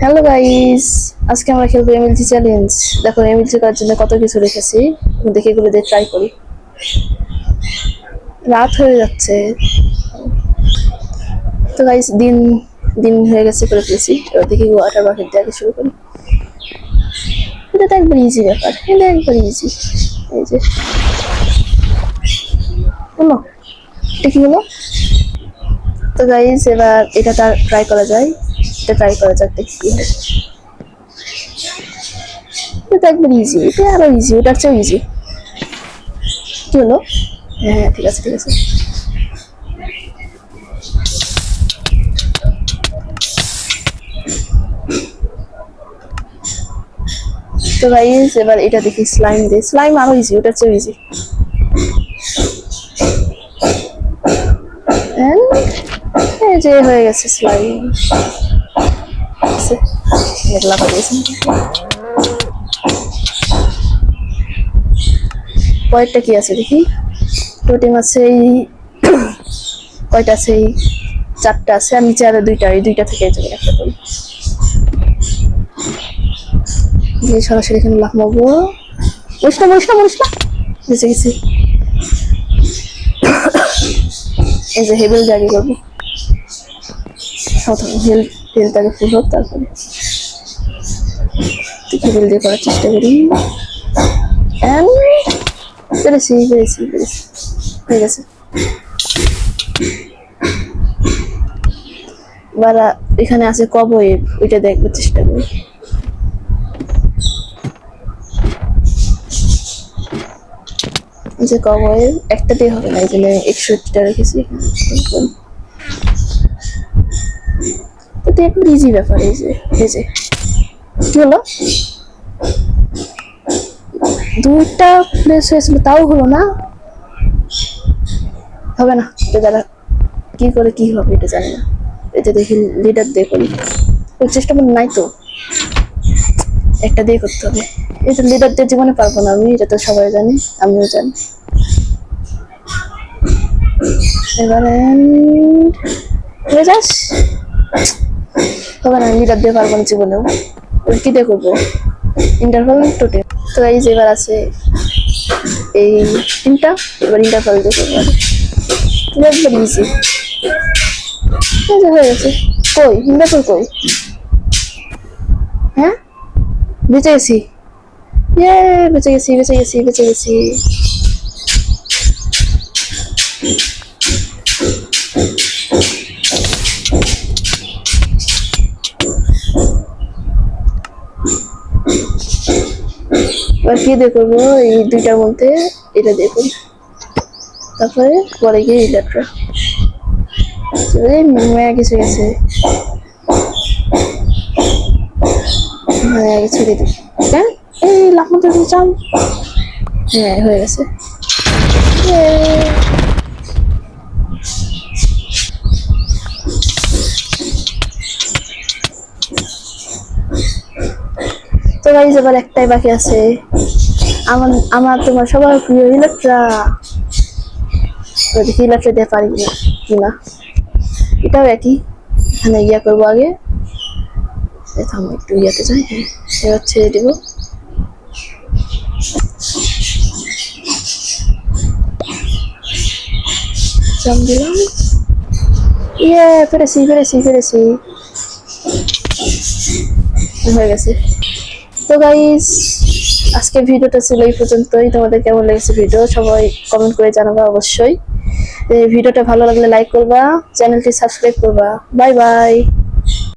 Hello guys, আজকে আমরা খেলবো এমএলজি চ্যালেঞ্জ। দেখো এমএলজি করার জন্য কত কিছু রেখেছি, দেখে এগুলো দিয়ে ট্রাই করি। রাত হয়ে যাচ্ছে তো গাইস, দিন দিন হয়ে গেছে করে ফেলেছি। এবার দেখি ওয়াটার বাকেট দিয়ে আগে শুরু করি। এটা তো একবার ইজি ব্যাপার, এটা একবার ইজি। এই যে হলো, এটা কি হলো? তো গাইস এবার এটা তার ট্রাই করা যায়, এটা ট্রাই করা যাক দেখি কি হয়। এটা একবার ইজি, এটা আরো ইজি, ওটার চেয়েও ইজি। কি হলো? হ্যাঁ ঠিক আছে ঠিক আছে। তো গাইস এবার এটা দেখি, স্লাইম দিয়ে, স্লাইম আরো ইজি, ওটার চেয়েও ইজি। এই যে হয়ে গেছে স্লাইম। মেঘলা পাঠিয়েছি। পরেরটা কি আছে দেখি। টোটেম আছে এই কয়টা আছে, এই চারটা আছে, আর নিচে আরো দুইটা, এই দুইটা থেকে যাবে একটা করি। সরাসরি এখানে লাখ মারবো। মরিস না মরিস না মরিস না, বেঁচে গেছি। এই যে হেবেল জারি করবো, হেলটাকে ফুল হোক, তারপরে হেবেল দিয়ে করার চেষ্টা করি। পেরেছি পেরেছি পেরেছি, হয়ে গেছে। বারা এখানে আছে কবয়ে, ওইটা দেখবার চেষ্টা করি। যে কবয়ে একটাতেই হবে না, এই জন্য 61টা রেখেছি। তো একটু ইজি ব্যাপার। এই যে কি হলো, দুইটা প্লেস হয়েছিল তাও হলো না, হবে না। এটা যারা কি করে কি হবে এটা জানি না। এটা দেখি লিডার দিয়ে করি, ওই চেষ্টা মনে নাই তো, একটা দিয়ে করতে হবে। এটা লিডার দিয়ে জীবনে পারবো না আমি, এটা তো সবাই জানি, আমিও জানি। এবারে যাস, হবে না, লিডার দিয়ে পারবো না জীবনেও। কি দিয়ে করবো, ইন্টারভাল টোটেল। তো এই যে এবার আছে এই তিনটা, এবার ইন্টারভাল দিয়ে করবো। একবার ইজি হয়ে গেছে। কই ইন্টারভাল কই? হ্যাঁ বেঁচে গেছি, বেঁচে গেছি বেঁচে গেছি বেঁচে গেছি। এবার কি দিয়ে করবো, এই দুইটার মধ্যে এটা দিয়ে করবো, তারপরে পরে গিয়ে ইলেকট্রা মায়া কিছু গেছে, মায়া কিছু দিয়ে দেবো। হ্যাঁ এই লাখ মতো চাম, হ্যাঁ হয়ে গেছে। তো গাইস এবার একটাই বাকি আছে, আমার আমার তোমার সবার প্রিয় ইলেকট্রা। দেখি ইলেকট্রা দিয়ে পারি কিনা, এটাও একই। এখানে ইয়া করবো আগে, থামো একটু ইয়াতে যাই। হ্যাঁ এবার ছেড়ে দেবো। জাম দিলাম, পেরেছি পেরেছি পেরেছি, হয়ে গেছে। তো গাইস আজকের ভিডিওটা ছিল এই পর্যন্তই। তোমাদের কেমন লেগেছে ভিডিও সবাই কমেন্ট করে জানাবা অবশ্যই। ভিডিওটা ভালো লাগলে লাইক করবা, চ্যানেলটি সাবস্ক্রাইব করবা। Bye bye.